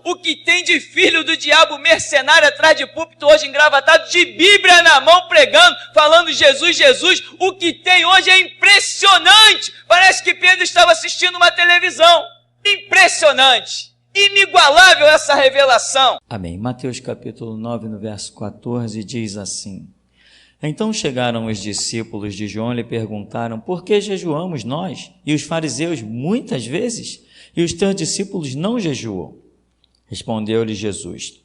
O que tem de filho do diabo mercenário atrás de púlpito hoje engravatado, de Bíblia na mão pregando, falando Jesus, Jesus, o que tem hoje é impressionante. Parece que Pedro estava assistindo uma televisão. Impressionante, inigualável essa revelação. Amém. Mateus capítulo 9, no verso 14, diz assim: Então chegaram os discípulos de João e lhe perguntaram: Por que jejuamos nós e os fariseus muitas vezes, e os teus discípulos não jejuam? Respondeu-lhe Jesus: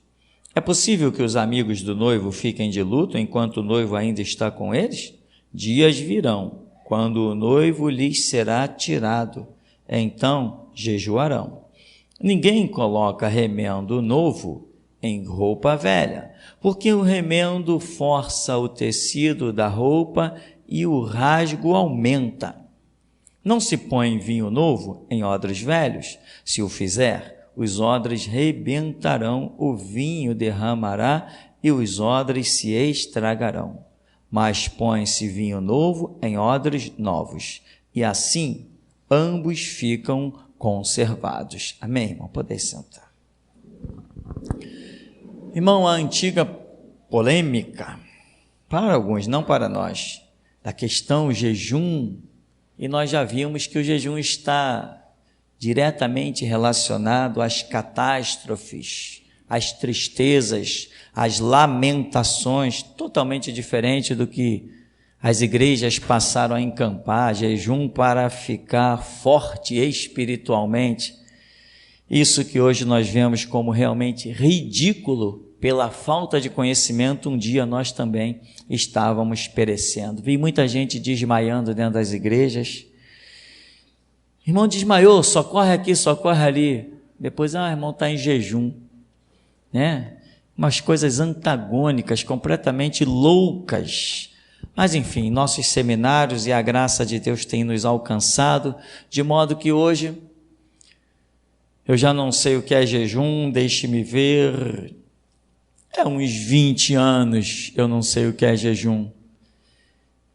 É possível que os amigos do noivo fiquem de luto enquanto o noivo ainda está com eles? Dias virão, quando o noivo lhes será tirado, então jejuarão. Ninguém coloca remendo novo em roupa velha, porque o remendo força o tecido da roupa e o rasgo aumenta. Não se põe vinho novo em odres velhos. Se o fizer, os odres rebentarão, o vinho derramará e os odres se estragarão. Mas põe-se vinho novo em odres novos, e assim ambos ficam conservados. Amém, irmão? Podem sentar. Irmão, a antiga polêmica, para alguns, não para nós, da questão jejum, e nós já vimos que o jejum está diretamente relacionado às catástrofes, às tristezas, às lamentações, totalmente diferente do que as igrejas passaram a encampar, jejum para ficar forte espiritualmente. Isso que hoje nós vemos como realmente ridículo, pela falta de conhecimento, um dia nós também estávamos perecendo. Vi muita gente desmaiando dentro das igrejas. Irmão desmaiou, socorre aqui, socorre ali. Depois, irmão está em jejum, né? Umas coisas antagônicas, completamente loucas. Mas enfim, nossos seminários e a graça de Deus tem nos alcançado, de modo que hoje eu já não sei o que é jejum, deixe-me ver, uns 20 anos eu não sei o que é jejum.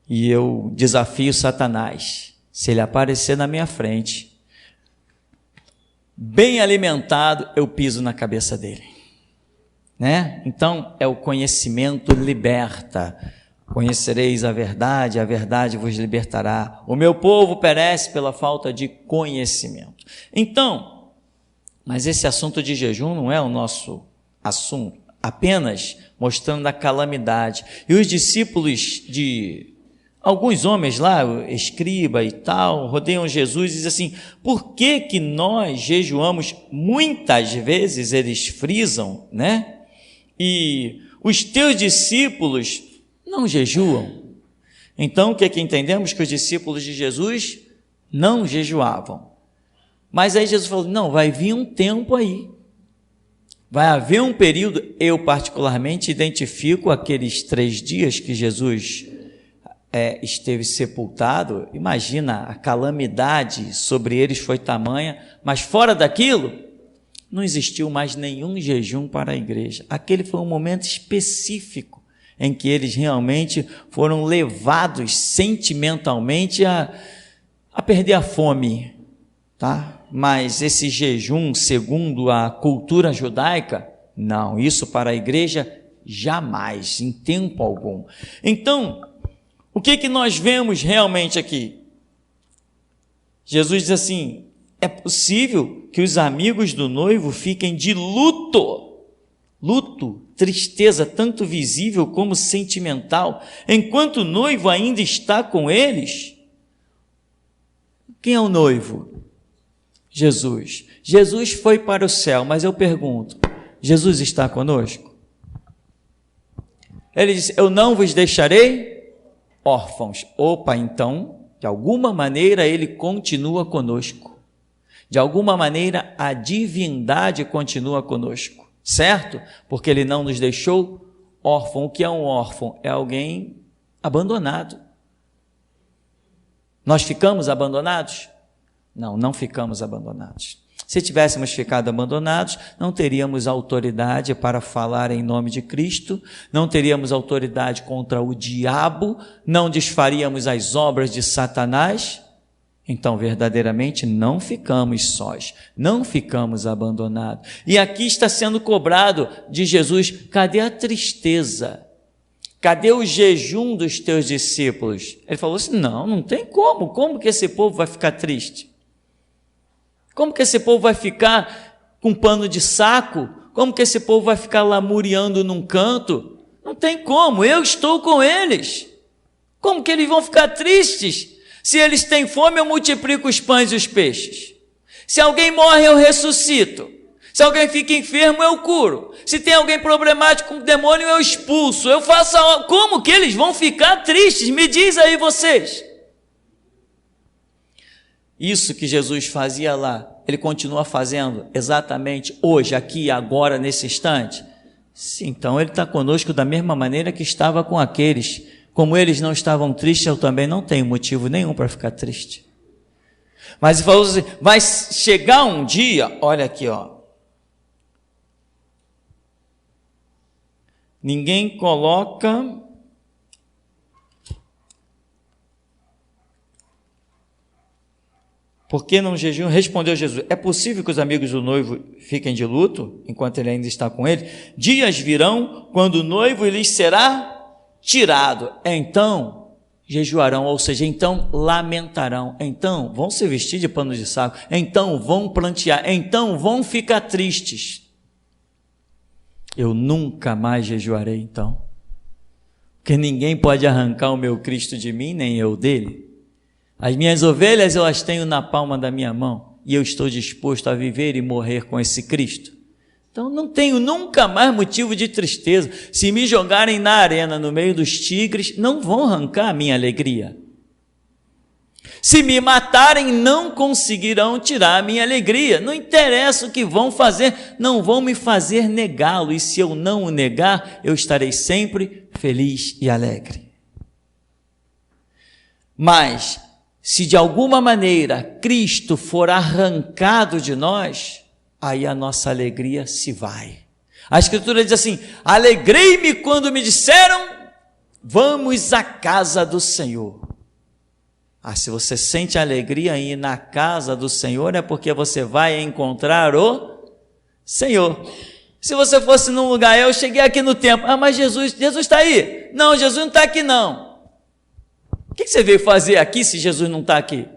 E eu desafio Satanás, se ele aparecer na minha frente, bem alimentado, eu piso na cabeça dele, né? Então, o conhecimento liberta. Conhecereis a verdade vos libertará. O meu povo perece pela falta de conhecimento. Então, mas esse assunto de jejum não é o nosso assunto, apenas mostrando a calamidade. E os discípulos de alguns homens lá, escriba e tal, rodeiam Jesus e dizem assim: por que nós jejuamos muitas vezes? Eles frisam, né? E os teus discípulos não jejuam. Então, o que é que entendemos? Que os discípulos de Jesus não jejuavam. Mas aí Jesus falou: não, vai vir um tempo aí. Vai haver um período, eu particularmente identifico aqueles 3 dias que Jesus esteve sepultado. Imagina, a calamidade sobre eles foi tamanha, mas fora daquilo, não existiu mais nenhum jejum para a igreja. Aquele foi um momento específico em que eles realmente foram levados sentimentalmente a perder a fome, tá? Mas esse jejum, segundo a cultura judaica, não, isso para a igreja jamais, em tempo algum. Então, o que nós vemos realmente aqui? Jesus diz assim: é possível que os amigos do noivo fiquem de luto, tristeza, tanto visível como sentimental, enquanto o noivo ainda está com eles? Quem é o noivo? Jesus. Jesus foi para o céu, mas eu pergunto: Jesus está conosco? Ele disse: eu não vos deixarei órfãos. Opa, então, de alguma maneira ele continua conosco. De alguma maneira a divindade continua conosco, certo? Porque ele não nos deixou órfão. O que é um órfão? É alguém abandonado. Nós ficamos abandonados? Não, não ficamos abandonados. Se tivéssemos ficado abandonados, não teríamos autoridade para falar em nome de Cristo, não teríamos autoridade contra o diabo, não desfaríamos as obras de Satanás. então verdadeiramente não ficamos sós, não ficamos abandonados. E aqui está sendo cobrado de Jesus: cadê a tristeza? Cadê o jejum dos teus discípulos? Ele falou assim: não tem como que esse povo vai ficar triste? Como que esse povo vai ficar com pano de saco? Como que esse povo vai ficar lamuriando num canto? Não tem como, eu estou com eles. Como que eles vão ficar tristes? Se eles têm fome, eu multiplico os pães e os peixes. Se alguém morre, eu ressuscito. Se alguém fica enfermo, eu curo. Se tem alguém problemático com demônio, eu expulso. Eu faço como que eles vão ficar tristes? Me diz aí vocês. Isso que Jesus fazia lá, ele continua fazendo exatamente hoje, aqui, agora, nesse instante? Sim, então ele está conosco da mesma maneira que estava com aqueles. Como eles não estavam tristes, eu também não tenho motivo nenhum para ficar triste. Mas ele falou assim: vai chegar um dia, olha aqui, ó. Ninguém coloca por que não jejum? Respondeu Jesus: é possível que os amigos do noivo fiquem de luto, enquanto ele ainda está com ele? Dias virão, quando o noivo lhes será tirado, então jejuarão, ou seja, então lamentarão, então vão se vestir de pano de saco, então vão prantear, então vão ficar tristes. Eu nunca mais jejuarei então, porque ninguém pode arrancar o meu Cristo de mim, nem eu dele. As minhas ovelhas eu as tenho na palma da minha mão, e eu estou disposto a viver e morrer com esse Cristo. Então não tenho nunca mais motivo de tristeza. Se me jogarem na arena no meio dos tigres, não vão arrancar a minha alegria. Se me matarem, não conseguirão tirar a minha alegria. Não interessa o que vão fazer, não vão me fazer negá-lo. E se eu não o negar, eu estarei sempre feliz e alegre. Mas, se de alguma maneira Cristo for arrancado de nós, aí a nossa alegria se vai. A Escritura diz assim: alegrei-me quando me disseram, vamos à casa do Senhor. Se você sente alegria em ir na casa do Senhor, é porque você vai encontrar o Senhor. Se você fosse num lugar, eu cheguei aqui no templo, mas Jesus está aí. Não, Jesus não está aqui não. O que você veio fazer aqui se Jesus não está aqui?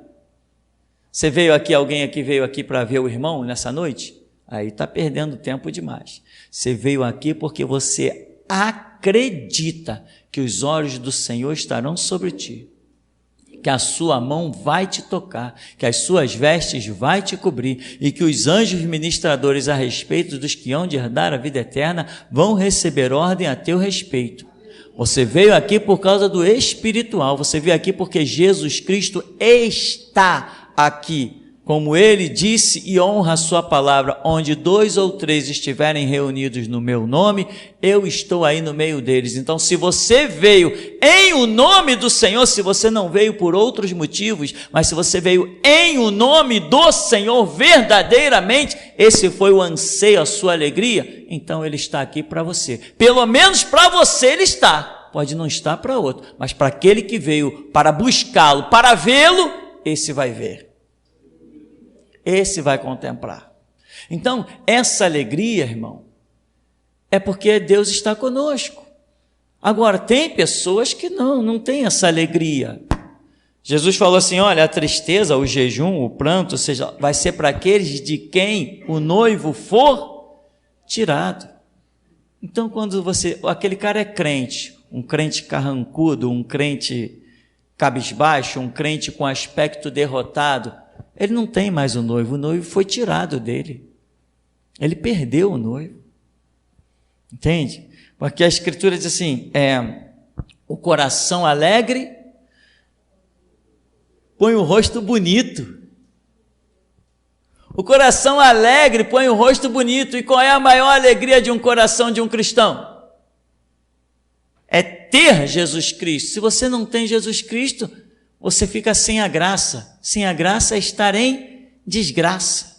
Você veio aqui, alguém aqui veio aqui para ver o irmão nessa noite? Aí está perdendo tempo demais. Você veio aqui porque você acredita que os olhos do Senhor estarão sobre ti, que a sua mão vai te tocar, que as suas vestes vai te cobrir e que os anjos ministradores a respeito dos que hão de herdar a vida eterna vão receber ordem a teu respeito. Você veio aqui por causa do espiritual, você veio aqui porque Jesus Cristo está aqui, como ele disse e honra a sua palavra: onde 2 ou 3 estiverem reunidos no meu nome, eu estou aí no meio deles. Então, se você veio em o nome do Senhor, se você não veio por outros motivos, mas se você veio em o nome do Senhor verdadeiramente, esse foi o anseio, a sua alegria, então ele está aqui para você. Pelo menos para você ele está. Pode não estar para outro, mas para aquele que veio para buscá-lo, para vê-lo, esse vai ver. Esse vai contemplar. Então, essa alegria, irmão, é porque Deus está conosco. Agora, tem pessoas que não têm essa alegria. Jesus falou assim: olha, a tristeza, o jejum, o pranto, ou seja, vai ser para aqueles de quem o noivo for tirado. Então, quando aquele cara é crente, um crente carrancudo, um crente cabisbaixo, um crente com aspecto derrotado, ele não tem mais o noivo foi tirado dele. Ele perdeu o noivo. Entende? Porque a Escritura diz assim, o coração alegre põe o rosto bonito. O coração alegre põe o rosto bonito. E qual é a maior alegria de um coração de um cristão? É ter Jesus Cristo. Se você não tem Jesus Cristo, você fica sem a graça. Sem a graça é estar em desgraça.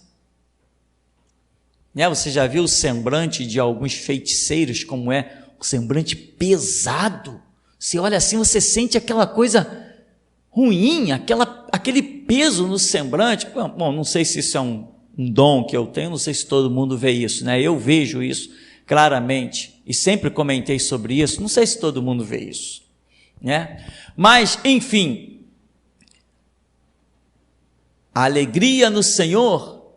Você já viu o semblante de alguns feiticeiros, como é um semblante pesado? Você olha assim, você sente aquela coisa ruim, aquele peso no semblante. Bom, não sei se isso é um dom que eu tenho, não sei se todo mundo vê isso, né? Eu vejo isso claramente e sempre comentei sobre isso, não sei se todo mundo vê isso, né? Mas, enfim, a alegria no Senhor,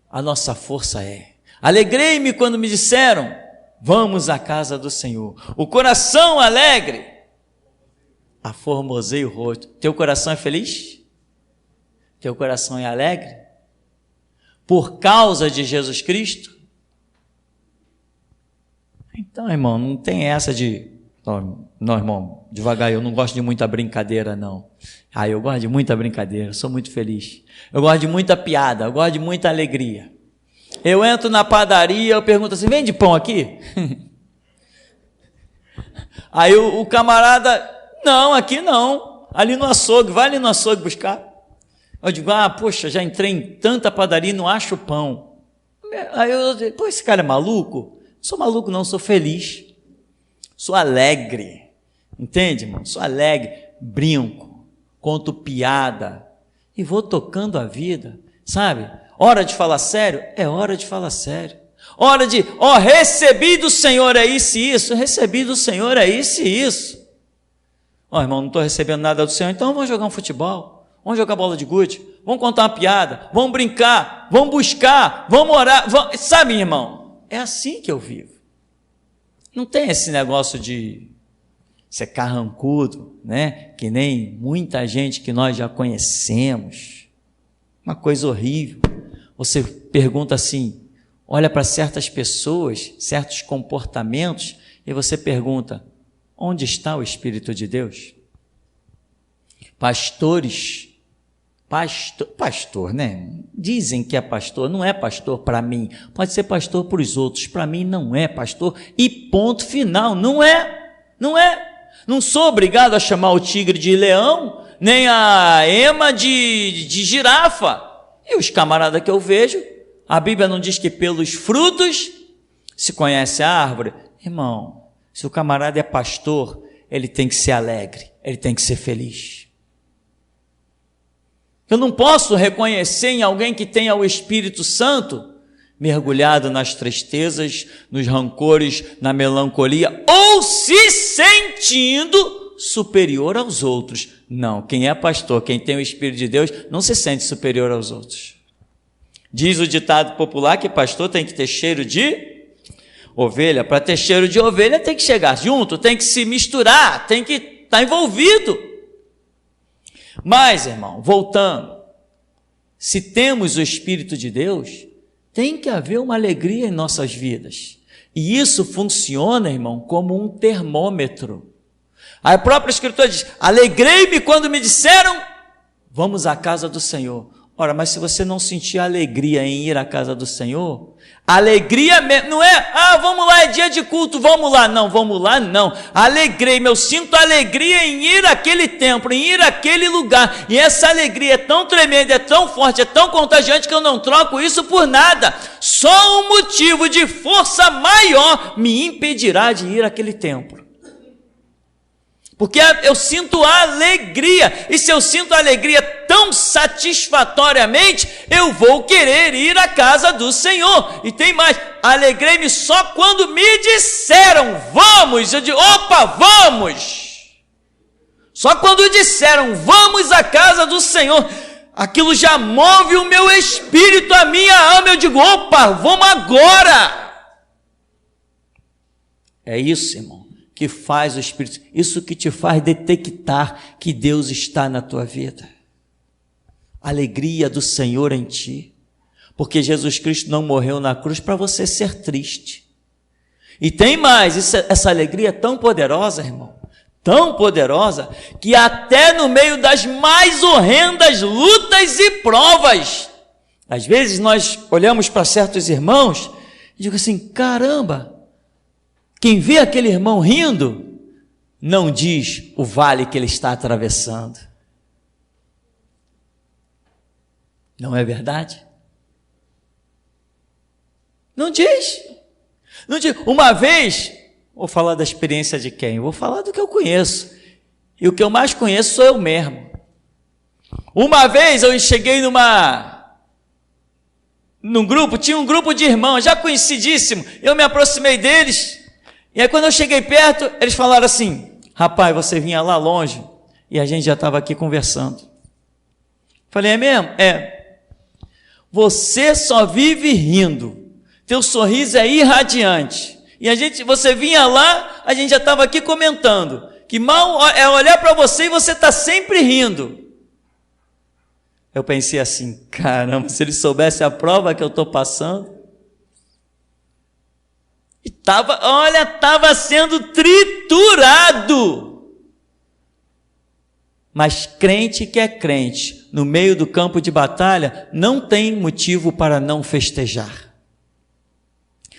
a nossa força é. Alegrei-me quando me disseram, vamos à casa do Senhor. O coração alegre aformoseia o rosto. Teu coração é feliz? Teu coração é alegre? Por causa de Jesus Cristo? Então, irmão, não tem essa de... Não, irmão, devagar, eu não gosto de muita brincadeira, não. Eu gosto de muita brincadeira, eu sou muito feliz. Eu gosto de muita piada, eu gosto de muita alegria. Eu entro na padaria, eu pergunto assim, vende pão aqui? Aí o camarada, não, aqui não, ali no açougue, vai ali no açougue buscar. Eu digo, poxa, já entrei em tanta padaria e não acho pão. Aí eu digo, pô, esse cara é maluco? Não sou maluco não, sou feliz, sou alegre, entende, irmão? Sou alegre, brinco, conto piada e vou tocando a vida, sabe? Hora de falar sério? É hora de falar sério. Hora de, recebi do Senhor é isso e isso, recebi do Senhor é isso e isso. Irmão, não estou recebendo nada do Senhor, então vamos jogar um futebol, vamos jogar bola de gude, vamos contar uma piada, vamos brincar, vamos buscar, vamos orar, sabe, irmão? É assim que eu vivo. Não tem esse negócio de ser carrancudo, né? Que nem muita gente que nós já conhecemos. Uma coisa horrível. Você pergunta assim, olha para certas pessoas, certos comportamentos, e você pergunta, onde está o Espírito de Deus? Pastor, né? Dizem que é pastor, não é pastor para mim, pode ser pastor para os outros, para mim não é pastor, e ponto final, não é, não sou obrigado a chamar o tigre de leão, nem a ema de girafa, e os camaradas que eu vejo, a Bíblia não diz que pelos frutos se conhece a árvore? Irmão, se o camarada é pastor, ele tem que ser alegre, ele tem que ser feliz. Eu não posso reconhecer em alguém que tenha o Espírito Santo mergulhado nas tristezas, nos rancores, na melancolia, ou se sentindo superior aos outros. Não, quem é pastor, quem tem o Espírito de Deus, não se sente superior aos outros. Diz o ditado popular que pastor tem que ter cheiro de ovelha. Para ter cheiro de ovelha tem que chegar junto, tem que se misturar, tem que estar envolvido. Mas, irmão, voltando, se temos o Espírito de Deus, tem que haver uma alegria em nossas vidas. E isso funciona, irmão, como um termômetro. A própria Escritura diz, alegrei-me quando me disseram, vamos à casa do Senhor. Ora, mas se você não sentir alegria em ir à casa do Senhor, alegria não é, vamos lá, é dia de culto, vamos lá, não, alegrei-me, eu sinto alegria em ir àquele templo, em ir àquele lugar, e essa alegria é tão tremenda, é tão forte, é tão contagiante que eu não troco isso por nada, só um motivo de força maior me impedirá de ir àquele templo. Porque eu sinto alegria, e se eu sinto alegria tão satisfatoriamente, eu vou querer ir à casa do Senhor. E tem mais, alegrei-me só quando me disseram, vamos, eu digo, vamos. Só quando disseram, vamos à casa do Senhor, aquilo já move o meu espírito, a minha alma, eu digo, vamos agora. É isso, irmão, que faz o Espírito, isso que te faz detectar que Deus está na tua vida. A alegria do Senhor em ti, porque Jesus Cristo não morreu na cruz para você ser triste. E tem mais, essa alegria é tão poderosa, irmão, tão poderosa, que até no meio das mais horrendas lutas e provas, às vezes nós olhamos para certos irmãos e digo assim, caramba, quem vê aquele irmão rindo, não diz o vale que ele está atravessando. Não é verdade? Não diz. Não diz. Uma vez, vou falar da experiência de quem? Vou falar do que eu conheço. E o que eu mais conheço sou eu mesmo. Uma vez eu cheguei num grupo, tinha um grupo de irmãos, já conhecidíssimo, eu me aproximei deles, e aí quando eu cheguei perto, eles falaram assim: rapaz, você vinha lá longe, e a gente já estava aqui conversando. Falei: é mesmo? É. Você só vive rindo, teu sorriso é irradiante, e você vinha lá, a gente já estava aqui comentando, que mal é olhar para você e você está sempre rindo. Eu pensei assim: caramba, se ele soubesse a prova que eu estou passando. E estava sendo triturado. Mas crente que é crente, no meio do campo de batalha, não tem motivo para não festejar.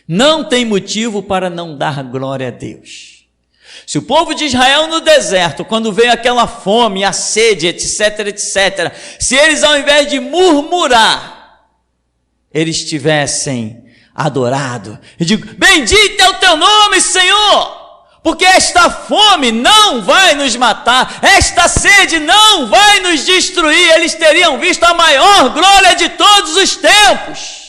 Não tem motivo para não dar glória a Deus. Se o povo de Israel no deserto, quando veio aquela fome, a sede, etc, etc, se eles ao invés de murmurar, eles tivessem adorado, eu digo: bendito é o teu nome, Senhor, porque esta fome não vai nos matar, esta sede não vai nos destruir, eles teriam visto a maior glória de todos os tempos.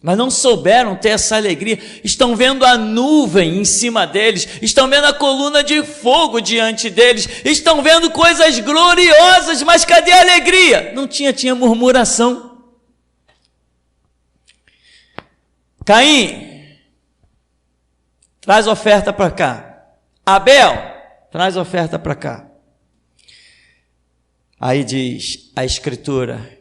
Mas não souberam ter essa alegria. Estão vendo a nuvem em cima deles, estão vendo a coluna de fogo diante deles, estão vendo coisas gloriosas, mas cadê a alegria? Não tinha murmuração. Caim, traz oferta para cá. Abel, traz oferta para cá. Aí diz a Escritura: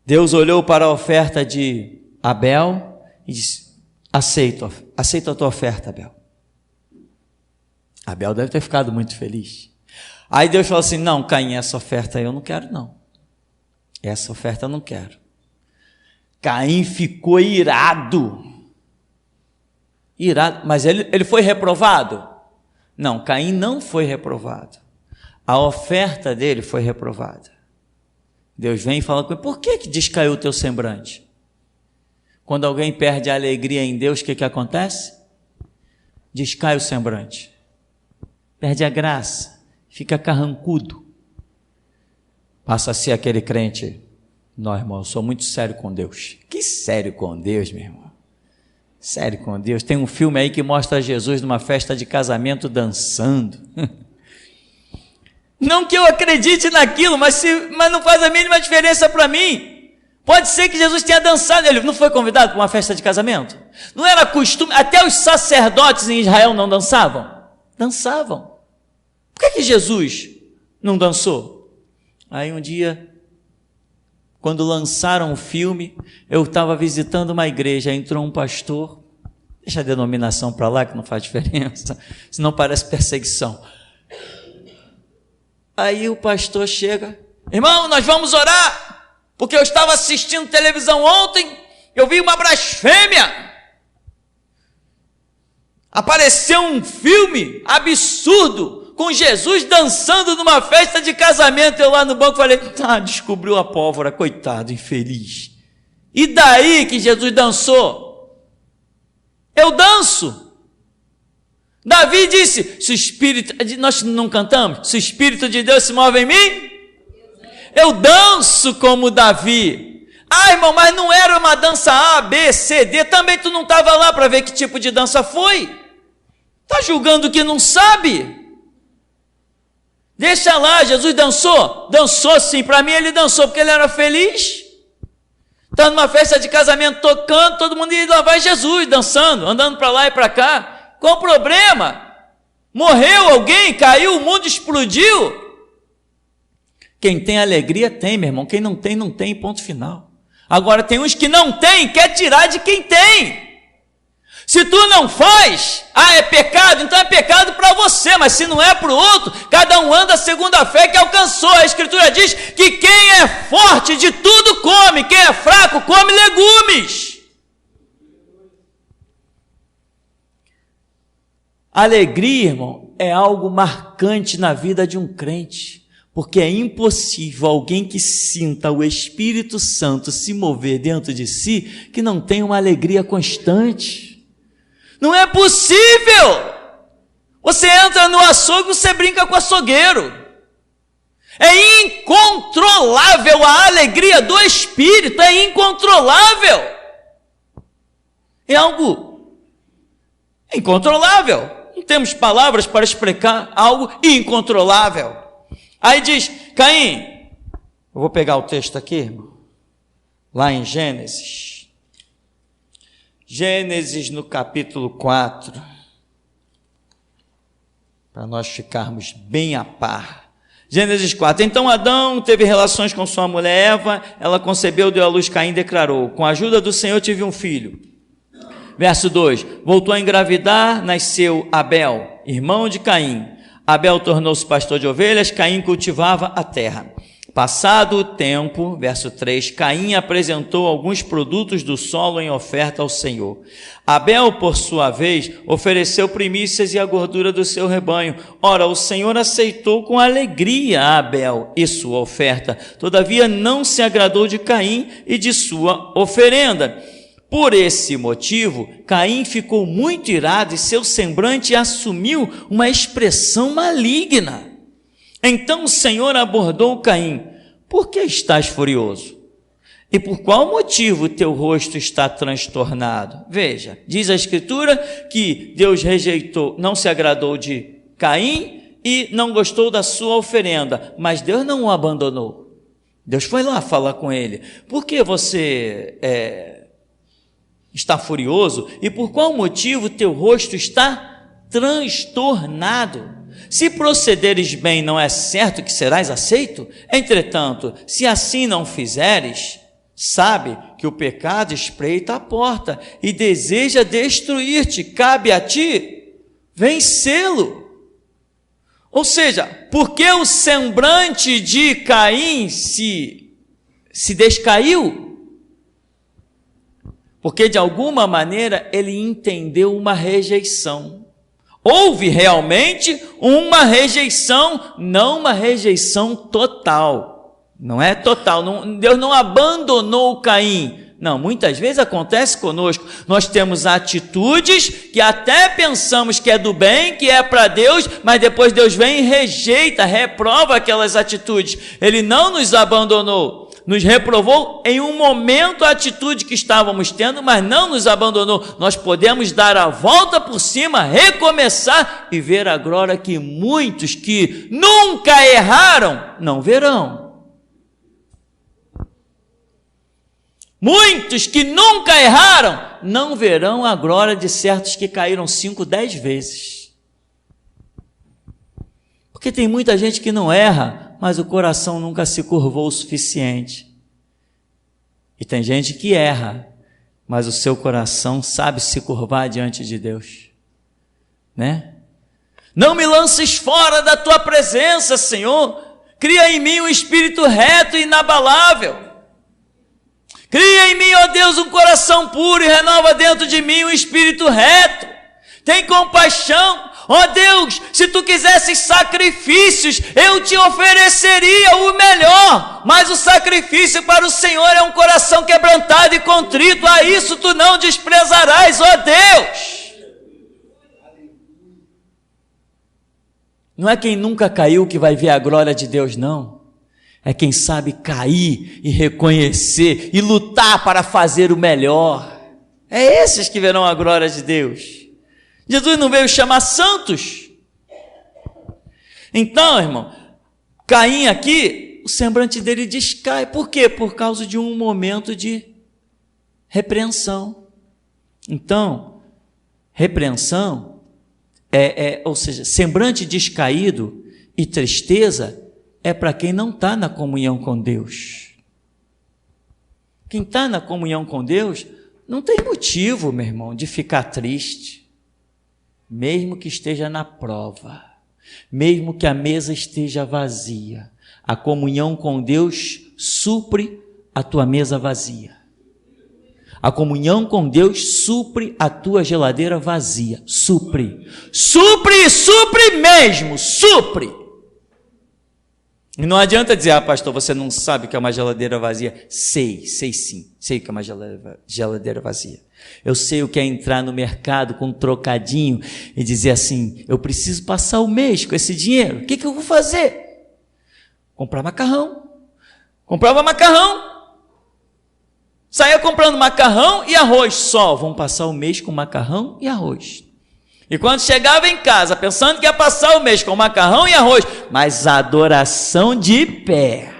Deus olhou para a oferta de Abel e disse: aceito a tua oferta, Abel. Abel deve ter ficado muito feliz. Aí Deus falou assim: não, Caim, essa oferta eu não quero não. Essa oferta eu não quero. Caim ficou irado. Mas ele foi reprovado? Não, Caim não foi reprovado. A oferta dele foi reprovada. Deus vem e fala com ele: por que descaiu o teu semblante? Quando alguém perde a alegria em Deus, o que acontece? Descai o semblante, perde a graça, fica carrancudo, passa a ser aquele crente: não, irmão, eu sou muito sério com Deus. Que sério com Deus, meu irmão? Sério com Deus? Tem um filme aí que mostra Jesus numa festa de casamento dançando. Não que eu acredite naquilo, mas não faz a mínima diferença para mim. Pode ser que Jesus tenha dançado. Ele não foi convidado para uma festa de casamento? Não era costume? Até os sacerdotes em Israel não dançavam? Dançavam. Por que Jesus não dançou? Aí um dia, quando lançaram o filme, eu estava visitando uma igreja, entrou um pastor, deixa a denominação para lá que não faz diferença, senão parece perseguição. Aí o pastor chega: irmão, nós vamos orar, porque eu estava assistindo televisão ontem, eu vi uma blasfêmia, apareceu um filme absurdo, com Jesus dançando numa festa de casamento. Eu lá no banco falei: descobriu a pólvora, coitado, infeliz. E daí que Jesus dançou? Eu danço. Davi disse: se o Espírito, nós não cantamos, se o Espírito de Deus se move em mim, eu danço como Davi. Irmão, mas não era uma dança A, B, C, D, também tu não estava lá para ver que tipo de dança foi? Está julgando que não sabe? Deixa lá. Jesus dançou? Dançou sim, para mim ele dançou porque ele era feliz. Está numa festa de casamento tocando, todo mundo, e lá vai Jesus dançando, andando para lá e para cá. Qual o problema? Morreu alguém, caiu, o mundo explodiu. Quem tem alegria tem, meu irmão. Quem não tem, não tem, ponto final. Agora tem uns que não tem, quer tirar de quem tem. Se tu não faz, é pecado, então é pecado para você, mas se não é para o outro, cada um anda segundo a fé que alcançou. A Escritura diz que quem é forte de tudo come, quem é fraco come legumes. Alegria, irmão, é algo marcante na vida de um crente, porque é impossível alguém que sinta o Espírito Santo se mover dentro de si, que não tenha uma alegria constante. Não é possível. Você entra no açougue, você brinca com o açougueiro. É incontrolável a alegria do Espírito, é incontrolável. É algo incontrolável. Não temos palavras para explicar algo incontrolável. Aí diz, Caim, eu vou pegar o texto aqui, irmão, lá em Gênesis. Gênesis no capítulo 4, para nós ficarmos bem a par. Gênesis 4, então Adão teve relações com sua mulher Eva, ela concebeu, deu à luz Caim e declarou, com a ajuda do Senhor tive um filho. Verso 2, voltou a engravidar, nasceu Abel, irmão de Caim. Abel tornou-se pastor de ovelhas, Caim cultivava a terra. Passado o tempo, verso 3, Caim apresentou alguns produtos do solo em oferta ao Senhor. Abel, por sua vez, ofereceu primícias e a gordura do seu rebanho. Ora, o Senhor aceitou com alegria a Abel e sua oferta. Todavia, não se agradou de Caim e de sua oferenda. Por esse motivo, Caim ficou muito irado e seu semblante assumiu uma expressão maligna. Então o Senhor abordou Caim, por que estás furioso? E por qual motivo teu rosto está transtornado? Veja, diz a Escritura que Deus rejeitou, não se agradou de Caim e não gostou da sua oferenda, mas Deus não o abandonou. Deus foi lá falar com ele, por que você está furioso? E por qual motivo teu rosto está transtornado? Se procederes bem, não é certo que serás aceito? Entretanto, se assim não fizeres, sabe que o pecado espreita a porta e deseja destruir-te. Cabe a ti vencê-lo. Ou seja, porque o semblante de Caim se descaiu? Porque de alguma maneira ele entendeu uma rejeição. Houve realmente uma rejeição, não uma rejeição total. Não é total, Deus não abandonou Caim. Não, muitas vezes acontece conosco. Nós temos atitudes que até pensamos que é do bem, que é para Deus, mas depois Deus vem e rejeita, reprova aquelas atitudes. Ele não nos abandonou. Nos reprovou em um momento a atitude que estávamos tendo, mas não nos abandonou. Nós podemos dar a volta por cima, recomeçar e ver a glória que muitos que nunca erraram não verão. Muitos que nunca erraram não verão a glória de certos que caíram 5, 10 vezes. Porque tem muita gente que não erra, mas o coração nunca se curvou o suficiente. E tem gente que erra, mas o seu coração sabe se curvar diante de Deus, né? Não me lances fora da tua presença, Senhor. Cria em mim um espírito reto e inabalável. Cria em mim, ó Deus, um coração puro e renova dentro de mim um espírito reto. Tem compaixão. Ó Deus, se tu quisesses sacrifícios, eu te ofereceria o melhor, mas o sacrifício para o Senhor é um coração quebrantado e contrito, a isso tu não desprezarás, ó Deus. Não é quem nunca caiu que vai ver a glória de Deus, não. É quem sabe cair e reconhecer e lutar para fazer o melhor. É esses que verão a glória de Deus. Jesus não veio chamar santos. Então, irmão, Caim aqui, o semblante dele descai. Por quê? Por causa de um momento de repreensão. Então, repreensão ou seja, semblante descaído e tristeza é para quem não está na comunhão com Deus. Quem está na comunhão com Deus não tem motivo, meu irmão, de ficar triste. Mesmo que esteja na prova, mesmo que a mesa esteja vazia, a comunhão com Deus supre a tua mesa vazia. A comunhão com Deus supre a tua geladeira vazia. Supre mesmo, supre. E não adianta dizer, pastor, você não sabe o que é uma geladeira vazia. Sei sim, sei o que é uma geladeira vazia. Eu sei o que é entrar no mercado com um trocadinho e dizer assim, eu preciso passar o mês com esse dinheiro, o que eu vou fazer? Comprar macarrão. Comprava macarrão. Saía comprando macarrão e arroz só. Vão passar o mês com macarrão e arroz. E quando chegava em casa, pensando que ia passar o mês com macarrão e arroz, mas adoração de pé.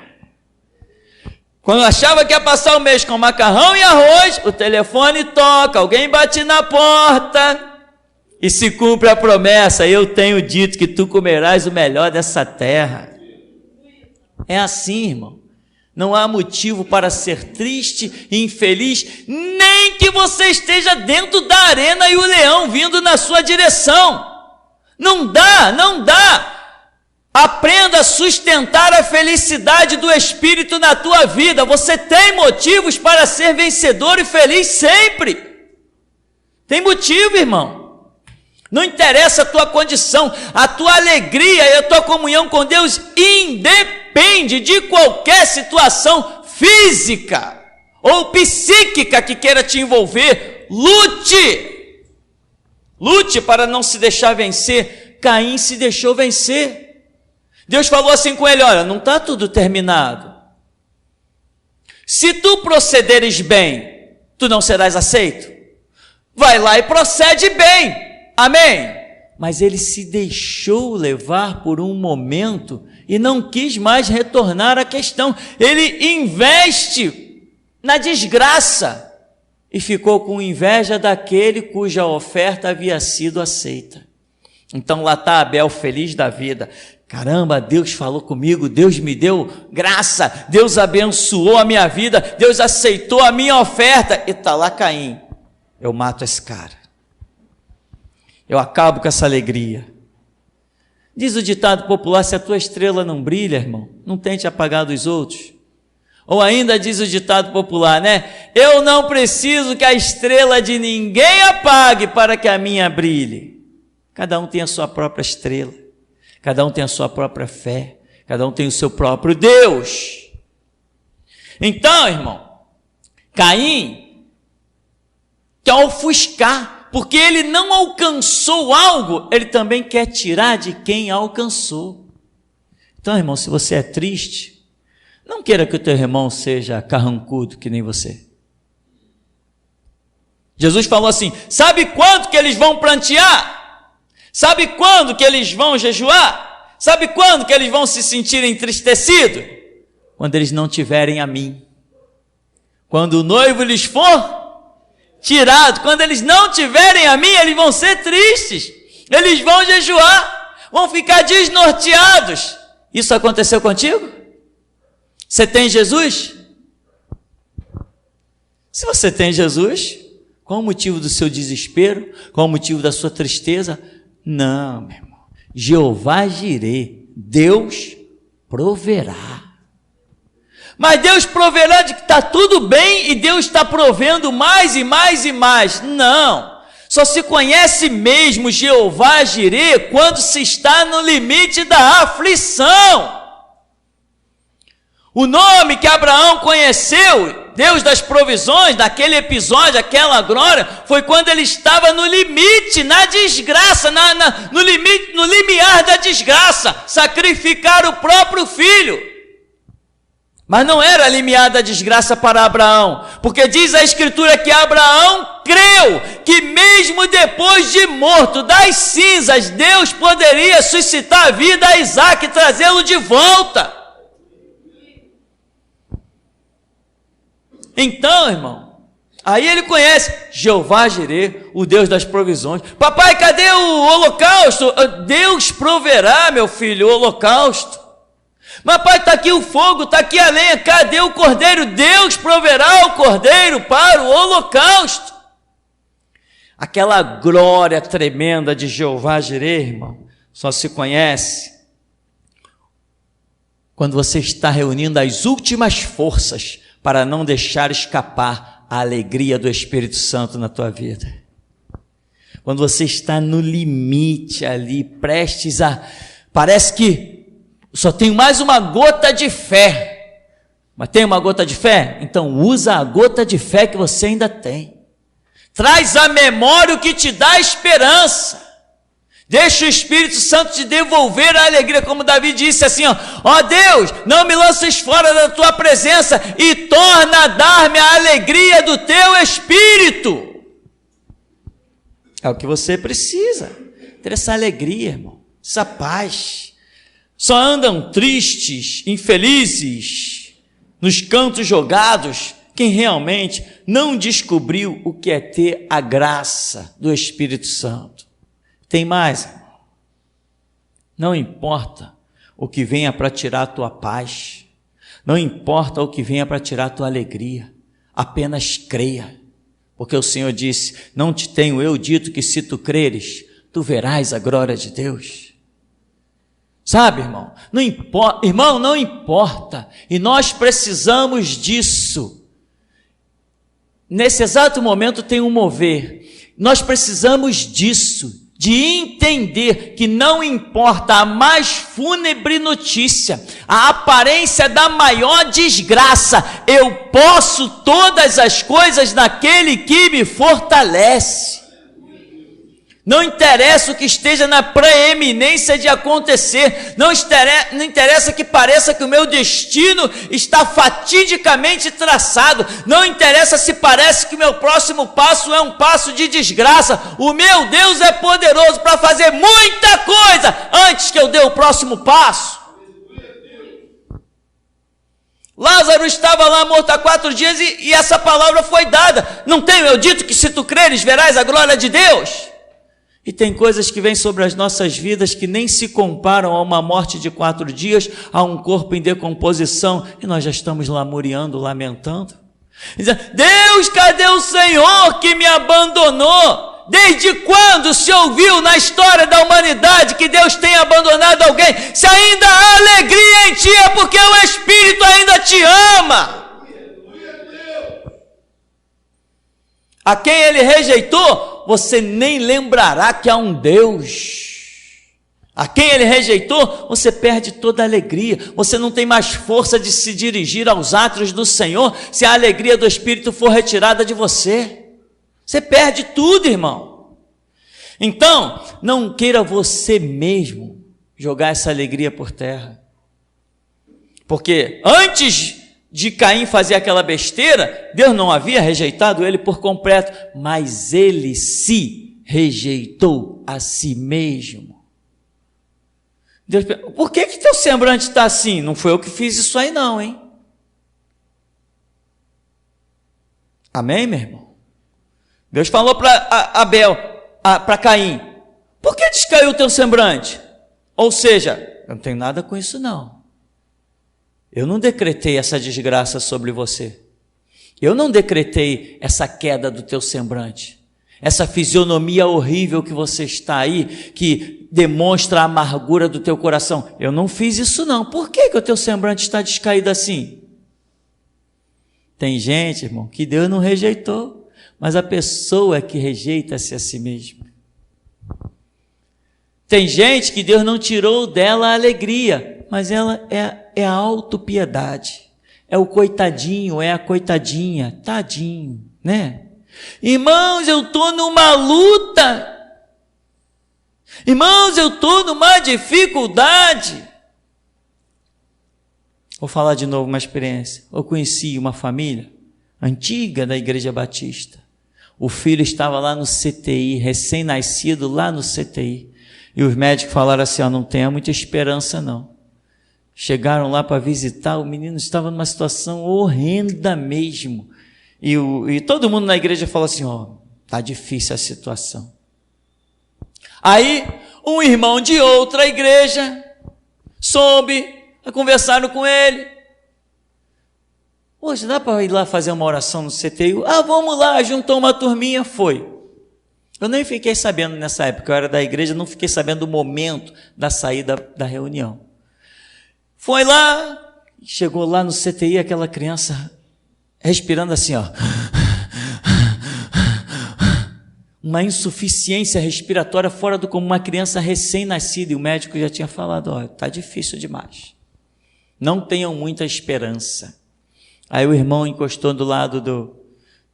Quando achava que ia passar o mês com macarrão e arroz, o telefone toca, alguém bate na porta e se cumpre a promessa: eu tenho dito que tu comerás o melhor dessa terra. É assim, irmão. Não há motivo para ser triste e infeliz, nem que você esteja dentro da arena e o leão vindo na sua direção. Não dá, não dá. Aprenda a sustentar a felicidade do Espírito na tua vida. Você tem motivos para ser vencedor e feliz sempre. Tem motivo, irmão. Não interessa a tua condição, a tua alegria e a tua comunhão com Deus independe de qualquer situação física ou psíquica que queira te envolver. Lute! Lute para não se deixar vencer. Caim se deixou vencer. Deus falou assim com ele: olha, não está tudo terminado. Se tu procederes bem, tu não serás aceito. Vai lá e procede bem. Amém? Mas ele se deixou levar por um momento e não quis mais retornar à questão. Ele investe na desgraça e ficou com inveja daquele cuja oferta havia sido aceita. Então lá está Abel feliz da vida. Caramba, Deus falou comigo, Deus me deu graça, Deus abençoou a minha vida, Deus aceitou a minha oferta. E está lá Caim: eu mato esse cara. Eu acabo com essa alegria. Diz o ditado popular: se a tua estrela não brilha, irmão, não tente apagar dos outros. Ou ainda diz o ditado popular, né? Eu não preciso que a estrela de ninguém apague para que a minha brilhe. Cada um tem a sua própria estrela. Cada um tem a sua própria fé. Cada um tem o seu próprio Deus. Então, irmão, Caim quer ofuscar. Porque ele não alcançou algo, ele também quer tirar de quem alcançou. Então, irmão, se você é triste, não queira que o teu irmão seja carrancudo que nem você. Jesus falou assim: sabe quando que eles vão prantear? Sabe quando que eles vão jejuar? Sabe quando que eles vão se sentir entristecidos? Quando eles não tiverem a mim. Quando o noivo lhes for tirado, quando eles não tiverem a mim, eles vão ser tristes, eles vão jejuar, vão ficar desnorteados. Isso aconteceu contigo? Você tem Jesus? Se você tem Jesus, qual o motivo do seu desespero? Qual o motivo da sua tristeza? Não, meu irmão. Jeová Jirê, Deus proverá. Mas Deus proverá de que está tudo bem e Deus está provendo mais e mais e mais. Não, só se conhece mesmo Jeová Jirê quando se está no limite da aflição. O nome que Abraão conheceu, Deus das provisões, naquele episódio, aquela glória, foi quando ele estava no limite, na desgraça, no limite, no limiar da desgraça, sacrificar o próprio filho. Mas não era limiar da desgraça para Abraão, porque diz a Escritura que Abraão creu que mesmo depois de morto das cinzas, Deus poderia suscitar a vida a Isaac e trazê-lo de volta. Então, irmão, aí ele conhece Jeová Jirê, o Deus das provisões. Papai, cadê o holocausto? Deus proverá, meu filho, o holocausto. Mas pai, está aqui o fogo, está aqui a lenha, cadê o cordeiro? Deus proverá o cordeiro para o holocausto. Aquela glória tremenda de Jeová Jirê, irmão, só se conhece quando você está reunindo as últimas forças para não deixar escapar a alegria do Espírito Santo na tua vida. Quando você está no limite ali, prestes a... Parece que só tenho mais uma gota de fé. Mas tem uma gota de fé? Então usa a gota de fé que você ainda tem. Traz à memória o que te dá esperança. Deixa o Espírito Santo te devolver a alegria, como Davi disse assim, ó Deus, não me lances fora da tua presença e torna a dar-me a alegria do teu Espírito. É o que você precisa, ter essa alegria, irmão, essa paz. Só andam tristes, infelizes, nos cantos jogados, quem realmente não descobriu o que é ter a graça do Espírito Santo. Tem mais, não importa o que venha para tirar a tua paz, não importa o que venha para tirar a tua alegria, apenas creia, porque o Senhor disse, não te tenho eu dito que se tu creres, tu verás a glória de Deus. Sabe, irmão, não importa, e nós precisamos disso. Nesse exato momento tem um mover, nós precisamos disso, de entender que não importa a mais fúnebre notícia, a aparência da maior desgraça, eu posso todas as coisas naquele que me fortalece. Não interessa o que esteja na preeminência de acontecer, não interessa que pareça que o meu destino está fatidicamente traçado, não interessa se parece que o meu próximo passo é um passo de desgraça, o meu Deus é poderoso para fazer muita coisa antes que eu dê o próximo passo. Lázaro estava lá morto há 4 dias e essa palavra foi dada, não tenho eu dito que se tu creres verás a glória de Deus? E tem coisas que vêm sobre as nossas vidas que nem se comparam a uma morte de 4 dias, a um corpo em decomposição, e nós já estamos lamuriando, lamentando. Dizendo, Deus, cadê o Senhor que me abandonou? Desde quando se ouviu na história da humanidade que Deus tem abandonado alguém? Se ainda há alegria em ti, é porque o Espírito ainda te ama. A quem ele rejeitou, você nem lembrará que há um Deus. A quem ele rejeitou, você perde toda a alegria, você não tem mais força de se dirigir aos átrios do Senhor, se a alegria do Espírito for retirada de você. Você perde tudo, irmão. Então, não queira você mesmo jogar essa alegria por terra. Porque antes de Caim fazer aquela besteira, Deus não havia rejeitado ele por completo, mas ele se rejeitou a si mesmo. Deus pergunta, por que teu semblante está assim? Não foi eu que fiz isso aí não, hein? Amém, meu irmão? Deus falou para Caim, por que descaiu o teu semblante? Ou seja, eu não tenho nada com isso não. Eu não decretei essa desgraça sobre você. Eu não decretei essa queda do teu semblante. Essa fisionomia horrível que você está aí, que demonstra a amargura do teu coração. Eu não fiz isso não. Por que o teu semblante está descaído assim? Tem gente, irmão, que Deus não rejeitou, mas a pessoa é que rejeita-se a si mesma. Tem gente que Deus não tirou dela a alegria, mas ela é a autopiedade, é o coitadinho, é a coitadinha, tadinho, né? Irmãos, eu estou numa luta, irmãos, eu estou numa dificuldade. Vou falar de novo uma experiência. Eu conheci uma família antiga da Igreja Batista. O filho estava lá no CTI, recém-nascido lá no CTI. E os médicos falaram assim, não tenha muita esperança não. Chegaram lá para visitar, o menino estava numa situação horrenda mesmo. E todo mundo na igreja falou assim, está difícil a situação. Aí, um irmão de outra igreja soube, conversaram com ele. Hoje dá para ir lá fazer uma oração no CTI? Vamos lá, juntou uma turminha, foi. Eu nem fiquei sabendo nessa época, eu era da igreja, não fiquei sabendo do momento da saída da reunião. Foi lá, chegou lá no CTI, aquela criança respirando assim, uma insuficiência respiratória fora do comum, uma criança recém-nascida, e o médico já tinha falado, está difícil demais, não tenham muita esperança. Aí o irmão encostou do lado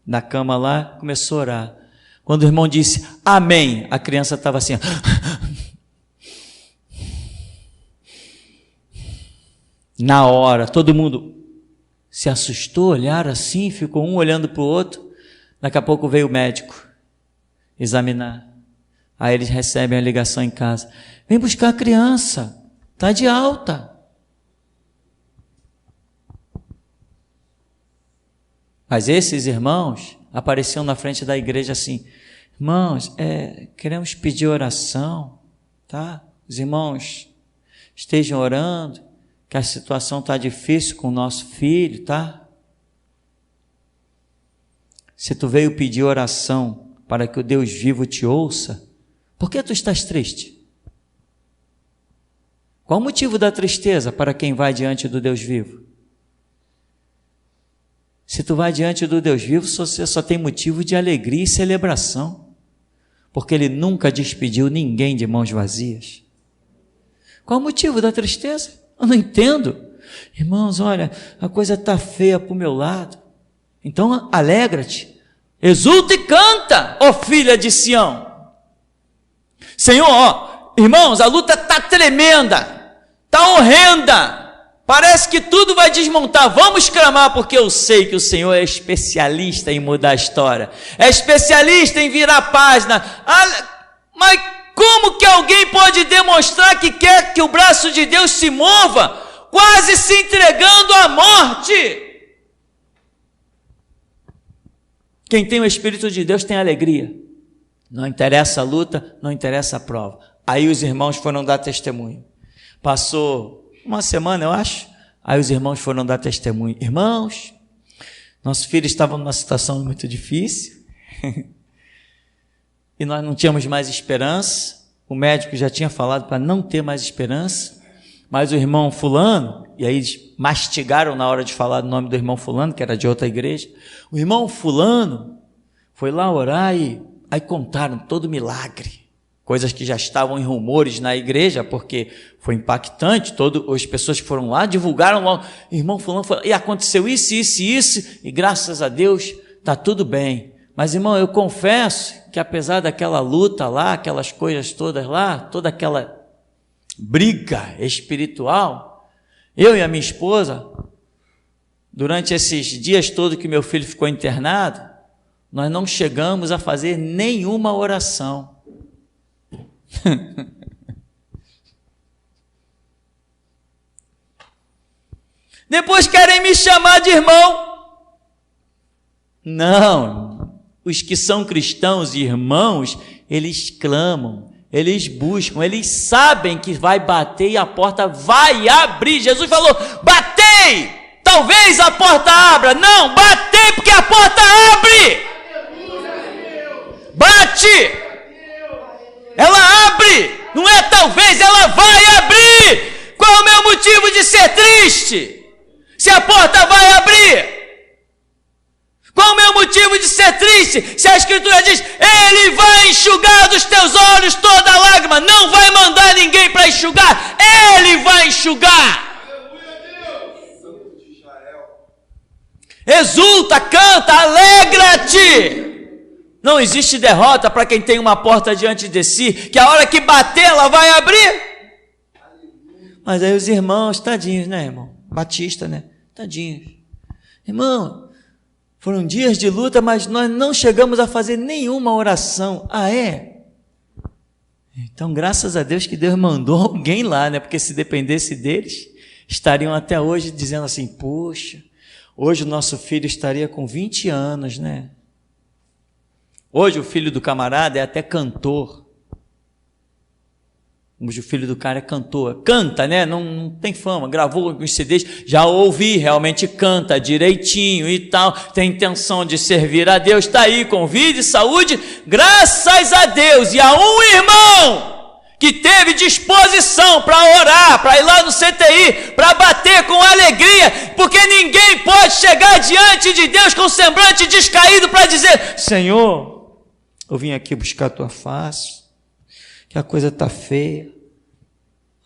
da cama lá, começou a orar. Quando o irmão disse, amém, a criança estava assim, Na hora, todo mundo se assustou, olharam assim, ficou um olhando para o outro. Daqui a pouco veio o médico examinar. Aí eles recebem a ligação em casa: vem buscar a criança, está de alta. Mas esses irmãos apareciam na frente da igreja assim: irmãos, queremos pedir oração, tá? Os irmãos estejam orando, que a situação está difícil com o nosso filho, tá? Se tu veio pedir oração para que o Deus vivo te ouça, por que tu estás triste? Qual o motivo da tristeza para quem vai diante do Deus vivo? Se tu vai diante do Deus vivo, você só tem motivo de alegria e celebração, porque Ele nunca despediu ninguém de mãos vazias. Qual o motivo da tristeza? Eu não entendo. Irmãos, olha, a coisa está feia para o meu lado. Então alegra-te, exulta e canta, ó filha de Sião. Senhor, irmãos, a luta está tremenda, está horrenda, parece que tudo vai desmontar. Vamos clamar, porque eu sei que o Senhor é especialista em mudar a história, é especialista em virar a página. Mas como que alguém pode demonstrar que quer que o braço de Deus se mova, quase se entregando à morte? Quem tem o Espírito de Deus tem alegria. Não interessa a luta, não interessa a prova. Aí os irmãos foram dar testemunho. Passou uma semana, eu acho. Aí os irmãos foram dar testemunho. Irmãos, nosso filho estava numa situação muito difícil. E nós não tínhamos mais esperança. O médico já tinha falado para não ter mais esperança. Mas o irmão fulano, e aí eles mastigaram na hora de falar do nome do irmão fulano, que era de outra igreja. O irmão fulano foi lá orar e aí contaram todo o milagre. Coisas que já estavam em rumores na igreja, porque foi impactante. As pessoas que foram lá divulgaram logo: irmão fulano foi lá, e aconteceu isso, e graças a Deus está tudo bem. Mas, irmão, eu confesso que apesar daquela luta lá, aquelas coisas todas lá, toda aquela briga espiritual, eu e a minha esposa, durante esses dias todos que meu filho ficou internado, nós não chegamos a fazer nenhuma oração. Depois querem me chamar de irmão. Não, os que são cristãos e irmãos, eles clamam, eles buscam, eles sabem que vai bater e a porta vai abrir. Jesus falou: batei, talvez a porta abra. Não, batei porque a porta abre. Bate, ela abre, não é talvez, ela vai abrir. Qual é o meu motivo de ser triste, se a porta vai abrir? Qual o meu motivo de ser triste, se a Escritura diz: Ele vai enxugar dos teus olhos toda lágrima? Não vai mandar ninguém para enxugar, Ele vai enxugar. Exulta, canta, alegra-te. Não existe derrota para quem tem uma porta diante de si, que a hora que bater ela vai abrir. Mas aí os irmãos, tadinhos, né, irmão? Batista, né? Tadinhos. Irmão, foram dias de luta, mas nós não chegamos a fazer nenhuma oração. Ah, é? Então, graças a Deus que Deus mandou alguém lá, né? Porque se dependesse deles, estariam até hoje dizendo assim: poxa, hoje o nosso filho estaria com 20 anos, né? Hoje o filho do camarada é até cantor. Hoje o filho do cara é cantor. Canta, né? Não tem fama. Gravou alguns CDs. Já ouvi, realmente canta direitinho e tal. Tem intenção de servir a Deus. Está aí com vida e saúde. Graças a Deus. E a um irmão que teve disposição para orar, para ir lá no CTI, para bater com alegria. Porque ninguém pode chegar diante de Deus com semblante descaído para dizer: Senhor, eu vim aqui buscar a tua face, que a coisa está feia.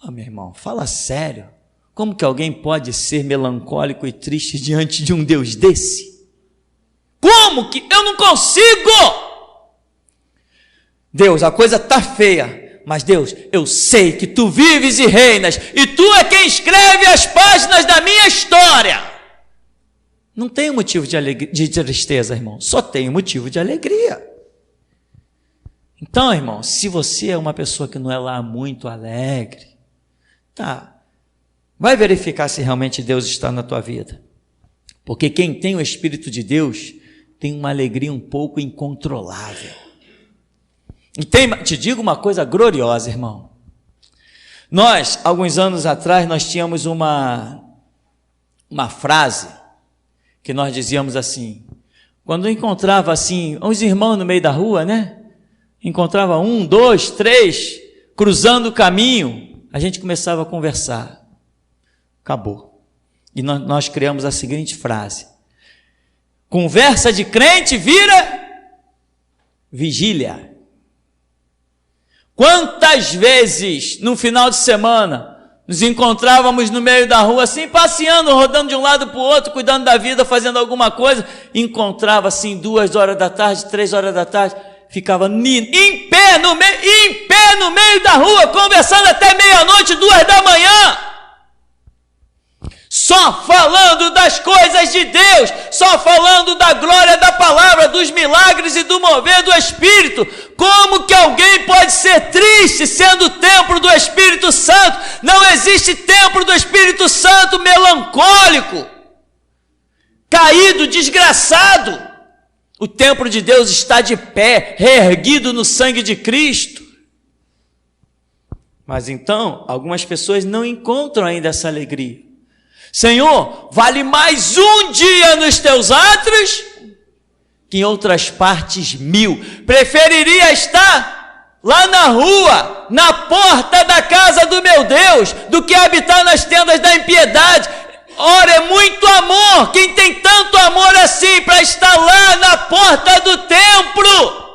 Ah, meu irmão, fala sério. Como que alguém pode ser melancólico e triste diante de um Deus desse? Como que? Eu não consigo! Deus, a coisa está feia, Mas Deus, eu sei que tu vives e reinas, e tu é quem escreve as páginas da minha história. Não tem motivo de tristeza, irmão, só tem motivo de alegria. Então, irmão, se você é uma pessoa que não é lá muito alegre, tá, vai verificar se realmente Deus está na tua vida. Porque quem tem o Espírito de Deus tem uma alegria um pouco incontrolável. E te digo uma coisa gloriosa, irmão. Nós, alguns anos atrás, nós tínhamos uma frase que nós dizíamos assim, quando encontrava assim, uns irmãos no meio da rua, né? Encontrava 1, 2, 3, cruzando o caminho, a gente começava a conversar. Acabou. E nós criamos a seguinte frase: conversa de crente vira vigília. Quantas vezes no final de semana nos encontrávamos no meio da rua assim, passeando, rodando de um lado para o outro, cuidando da vida, fazendo alguma coisa, encontrava assim 2 horas da tarde, 3 horas da tarde, ficava em pé no meio da rua, conversando até meia-noite, 2 da manhã, só falando das coisas de Deus, só falando da glória da palavra, dos milagres e do mover do Espírito. Como que alguém pode ser triste sendo o templo do Espírito Santo? Não existe templo do Espírito Santo melancólico, caído, desgraçado. O templo de Deus está de pé, reerguido no sangue de Cristo. Mas então, algumas pessoas não encontram ainda essa alegria. Senhor, vale mais um dia nos teus átrios que em outras partes 1000. Preferiria estar lá na rua, na porta da casa do meu Deus, do que habitar nas tendas da impiedade. Ora, é muito amor. Quem tem tanto amor assim para estar lá na porta do templo,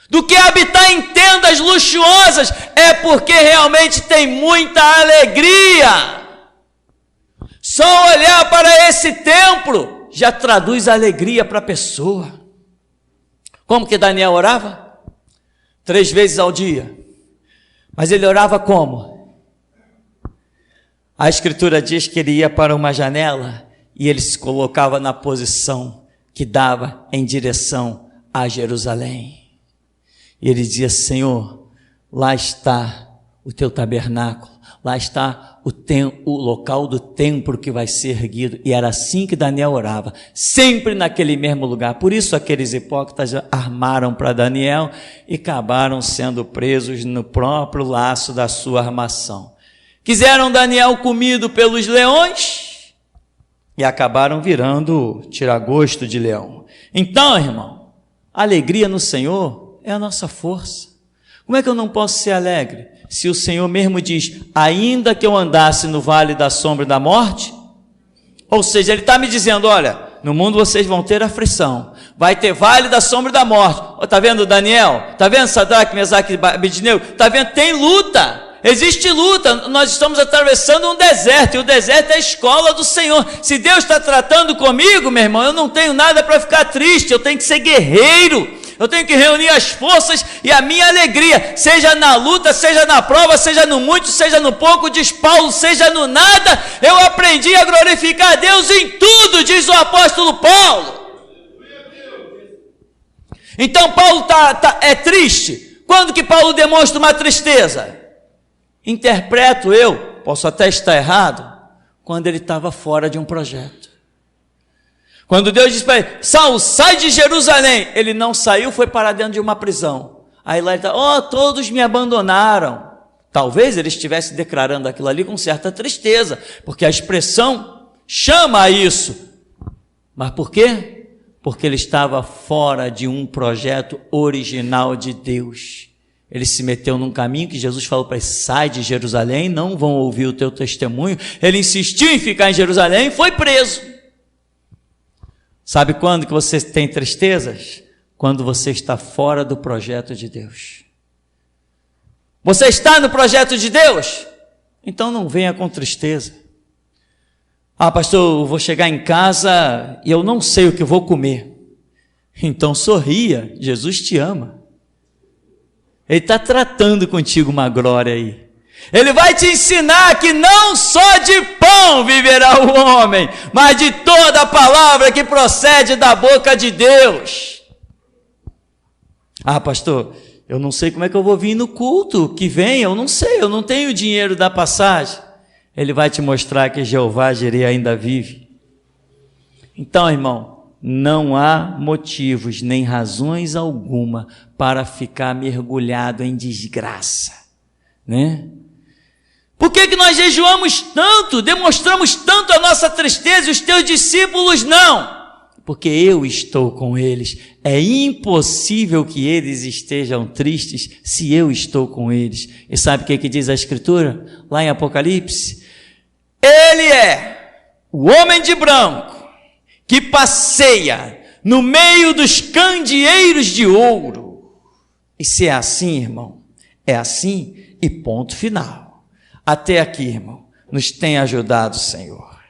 do que habitar em tendas luxuosas, é porque realmente tem muita alegria. Só olhar para esse templo já traduz alegria para a pessoa. Como que Daniel orava? 3 vezes ao dia. Mas ele orava como? A Escritura diz que ele ia para uma janela e ele se colocava na posição que dava em direção a Jerusalém. E ele dizia: Senhor, lá está o teu tabernáculo, lá está o local do templo que vai ser erguido. E era assim que Daniel orava, sempre naquele mesmo lugar. Por isso aqueles hipócritas armaram para Daniel e acabaram sendo presos no próprio laço da sua armação. Quiseram Daniel comido pelos leões e acabaram virando tiragosto de leão. Então, irmão, a alegria no Senhor é a nossa força. Como é que eu não posso ser alegre? Se o Senhor mesmo diz, ainda que eu andasse no vale da sombra da morte, ou seja, Ele está me dizendo, olha, no mundo vocês vão ter aflição, vai ter vale da sombra da morte. Está vendo Daniel? Está vendo Sadraque, Mesaque e Abednego? Está vendo? Tem luta, existe luta. Nós estamos atravessando um deserto, e o deserto é a escola do Senhor. Se Deus está tratando comigo, meu irmão, eu não tenho nada para ficar triste, eu tenho que ser guerreiro. Eu tenho que reunir as forças e a minha alegria, seja na luta, seja na prova, seja no muito, seja no pouco, diz Paulo, seja no nada, eu aprendi a glorificar a Deus em tudo, diz o apóstolo Paulo. Então Paulo é triste. Quando que Paulo demonstra uma tristeza? Interpreto eu, posso até estar errado, quando ele estava fora de um projeto. Quando Deus disse para ele, Saulo, sai de Jerusalém, ele não saiu, foi parar dentro de uma prisão. Aí lá ele está, todos me abandonaram. Talvez ele estivesse declarando aquilo ali com certa tristeza, porque a expressão chama a isso. Mas por quê? Porque ele estava fora de um projeto original de Deus. Ele se meteu num caminho que Jesus falou para ele, sai de Jerusalém, não vão ouvir o teu testemunho. Ele insistiu em ficar em Jerusalém e foi preso. Sabe quando que você tem tristezas? Quando você está fora do projeto de Deus. Você está no projeto de Deus? Então não venha com tristeza. Pastor, eu vou chegar em casa e eu não sei o que vou comer. Então sorria, Jesus te ama. Ele está tratando contigo uma glória aí. Ele vai te ensinar que não só de pão viverá o homem, mas de toda a palavra que procede da boca de Deus. Ah, pastor, eu não sei como é que eu vou vir no culto que vem, eu não sei, eu não tenho dinheiro da passagem. Ele vai te mostrar que Jeová Jireh ainda vive. Então, irmão, não há motivos nem razões alguma para ficar mergulhado em desgraça, né? Por que nós jejuamos tanto, demonstramos tanto a nossa tristeza e os teus discípulos não? Porque eu estou com eles. É impossível que eles estejam tristes se eu estou com eles. E sabe o que diz a Escritura? Lá em Apocalipse. Ele é o homem de branco que passeia no meio dos candeeiros de ouro. E se é assim, irmão, é assim e ponto final. Até aqui, irmão, nos tem ajudado o Senhor.